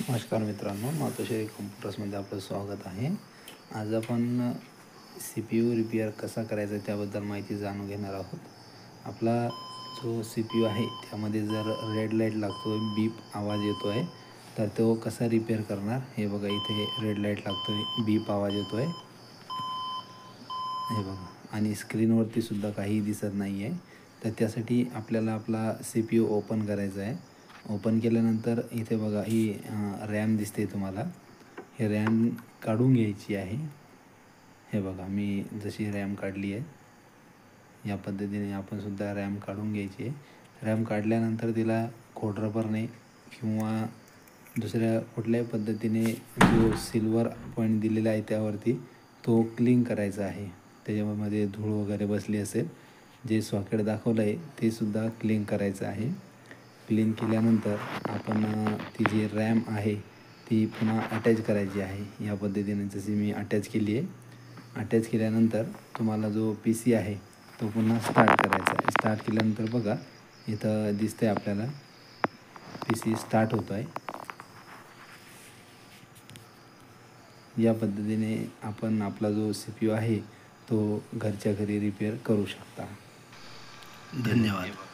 नमस्कार मित्रांनो, मातोश्री कम्प्युटर्समध्ये आपलं स्वागत आहे. आज आपण CPU रिपेअर कसा करायचा त्याबद्दल माहिती जाणून घेणार आहोत. आपला जो CPU आहे त्यामध्ये जर रेड लाईट लागतो आहे, बीप आवाज येतो आहे, तर तो कसा रिपेअर करणार. हे बघा, इथे रेड लाईट लागतो आहे, बीप आवाज येतो आहे, हे बघा, आणि स्क्रीनवरती सुद्धा काही दिसत नाही आहे. तर त्यासाठी आपल्याला आपला CPU ओपन करायचा आहे. ओपन केल्यानंतर इथे बघा, ही रॅम दिसते तुम्हाला. हे रॅम काढून घ्यायची आहे. हे बघा, मी जशी रॅम काढली आहे या पद्धतीने आपण सुद्धा रॅम काढून घ्यायची आहे. रॅम काढल्यानंतर तिला खोडरबरने किंवा दुसऱ्या कुठल्याही पद्धतीने जो सिल्वर पॉईंट दिलेला आहे त्यावरती तो क्लीन करायचा आहे. त्याच्यामध्ये धूळ वगैरे बसली असेल, जे सॉकेट दाखवलं आहे ते सुद्धा क्लीन करायचं आहे. क्लीन केल्यानंतर आपण ती जी रॅम आहे ती पुन्हा अटॅच करायची आहे. या पद्धतीने जशी मी अटॅच केली आहे. अटॅच केल्यानंतर तुम्हाला जो PC आहे तो पुन्हा स्टार्ट करायचा आहे. स्टार्ट केल्यानंतर बघा, इथं दिसतं आहे आपल्याला PC स्टार्ट होतो आहे. या पद्धतीने आपण आपला जो CPU आहे तो घरच्या घरी रिपेअर करू शकता. धन्यवाद.